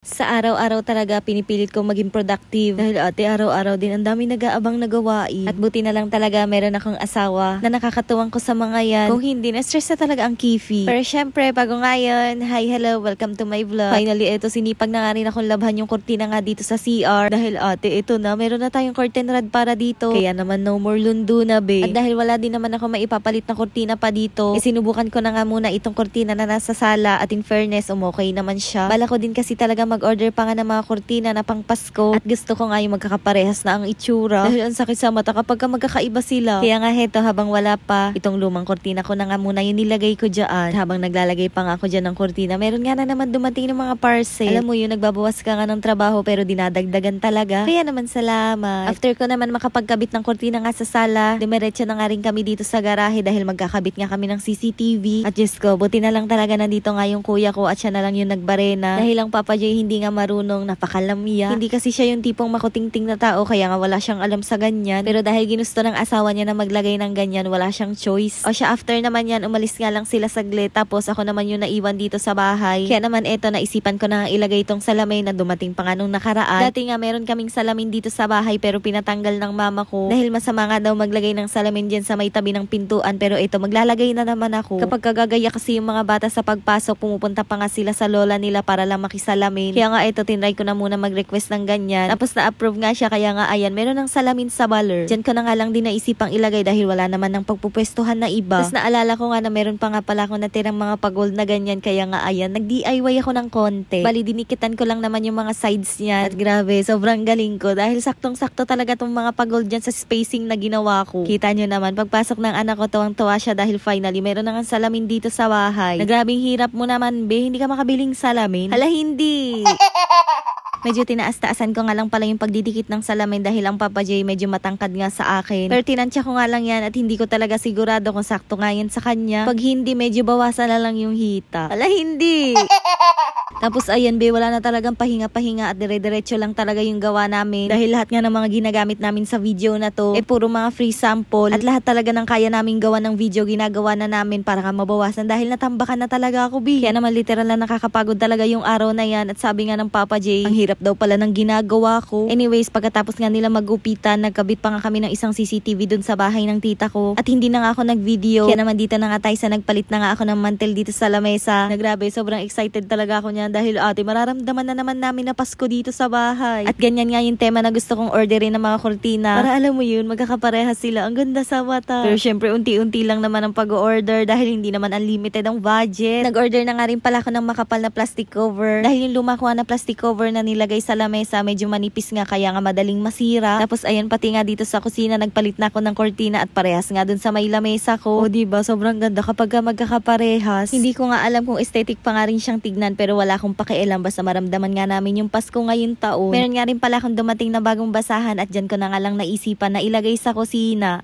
Sa araw-araw talaga pinipilit kong maging productive dahil ate araw-araw din ang dami nag-aabang na gawain. At buti na lang talaga meron akong asawa na nakakatuwang ko sa mga yan. Kung hindi, na-stress na talaga ang kifi. Pero syempre, bago ngayon, hi, hello, welcome to my vlog. Finally, eto sinipag na nga rin akong labhan yung kurtina nga dito sa CR. Dahil ate, ito na, meron na tayong curtain rod para dito. Kaya naman no more lundo na be. At dahil wala din naman ako maipapalit na kurtina pa dito, sinubukan ko na nga muna itong kurtina na nasa sala at in fairness, okay naman siya. Bala ko din kasi talaga mag-order pa nga ng mga kurtina na pang Pasko at gusto ko nga yung magkakaparehas na ang itsura dahil ang sakit sa mata kapag magkakaiba sila. Kaya nga heto, habang wala pa itong lumang kurtina ko na nga muna yung nilagay ko dyan. Habang naglalagay pa nga ako dyan ng kurtina, meron nga na naman dumating ng mga parcel. Alam mo yun, nagbabawas ka nga ng trabaho pero dinadagdagan talaga. Kaya naman salamat. After ko naman makapagkabit ng kurtina nga sa sala, dumiretso na nga rin kami dito sa garahe dahil magkakabit nga kami ng CCTV. At Diyos ko, buti na lang talaga nandito nga yung kuya ko at siya na lang yung nagbarena. Dahil ang Papa Joy hindi nga marunong, napakalamya. Hindi kasi siya yung tipong makutingting na tao kaya nga wala siyang alam sa ganyan. Pero dahil ginusto ng asawa niya na maglagay ng ganyan, wala siyang choice. O siya after naman yan, umalis nga lang sila saglit. Tapos ako naman yung naiwan dito sa bahay. Kaya naman eto, naisipan ko na ilagay itong salamin na dumating pa nga nung nakaraan. Dati nga meron kaming salamin dito sa bahay pero pinatanggal ng mama ko. Dahil masama nga daw maglagay ng salamin dyan sa may tabi ng pintuan. Pero ito, maglalagay na naman ako. Kapag kagagaya kasi yung mga bata sa pagpasok, pumupunta pa nga sila sa lola nila para lang makisalamin. Kaya nga ito, tinry ko na muna mag-request ng ganyan. Tapos na-approve nga siya, kaya nga ayan, meron ng salamin sa baler. Diyan ko na nga lang din naisipang ilagay dahil wala naman ng pagpupwestuhan na iba. Tapos naalala ko nga na meron pa nga pala akong natirang mga pagold na ganyan, kaya nga ayan, nag-DIY ako ng konti. Bali, dinikitan ko lang naman yung mga sides niya. At grabe, sobrang galing ko dahil saktong-sakto talaga tong mga pagold dyan sa spacing na ginawa ko. Kita nyo naman, pagpasok ng anak ko, tuwang-tuwa siya dahil finally, meron na nga salamin dito sa bahay. Nagrabing hirap mo naman, be, hindi ka makabiling salamin. Hala, hindi! Medyo tinaas-taasan ko nga lang pala yung pagdidikit ng salamin dahil ang Papa J medyo matangkad nga sa akin. Pero tinansya ko nga lang yan at hindi ko talaga sigurado kung sakto nga yan sa kanya. Pag hindi, medyo bawasan na lang yung hita. Ala, hindi! Tapos ayan be, wala na talagang pahinga-pahinga at dire-diretso lang talaga yung gawa namin. Dahil lahat nga ng mga ginagamit namin sa video na to, puro mga free sample. At lahat talaga ng kaya namin gawa ng video, ginagawa na namin para nga mabawasan dahil natambakan na talaga ako be. Kaya naman literal na nakakapagod talaga yung araw na yan. At sabi nga ng Papa J, ang hirap daw pala ng ginagawa ko. Anyways, pagkatapos nga nila magupitan, nagkabit pa nga kami ng isang CCTV dun sa bahay ng tita ko. At hindi na nga ako nag-video. Kaya naman dito na nga tayo sa nagpalit na nga ako ng mantel dito sa lamesa. Nagrabe, sobrang excited talaga ako niyan dahil ate, mararamdaman na naman namin na Pasko dito sa bahay. At ganyan nga yung tema na gusto kong orderin ng mga kurtina. Para alam mo yun, magkakapareha sila. Ang ganda sa mata. Pero syempre, unti-unti lang naman ang pag-order dahil hindi naman unlimited ang budget. Nag-order na nga rin pala ako ng makapal na plastic cover. Dahil yung lumakuha na plastic cover na nilagay sa lamesa, medyo manipis nga kaya nga madaling masira. Tapos ayan, pati nga dito sa kusina, nagpalit na ako ng kurtina at parehas nga dun sa may lamesa ko. O diba, sobrang ganda kapag magkakaparehas. Hindi ko nga alam kung aesthetic pa nga rin siyang tignan pero wala akong pakialam basta maramdaman nga namin yung Pasko ngayong taon. Meron nga rin pala akong dumating na bagong basahan at dyan ko na nga lang naisipan na ilagay sa kusina.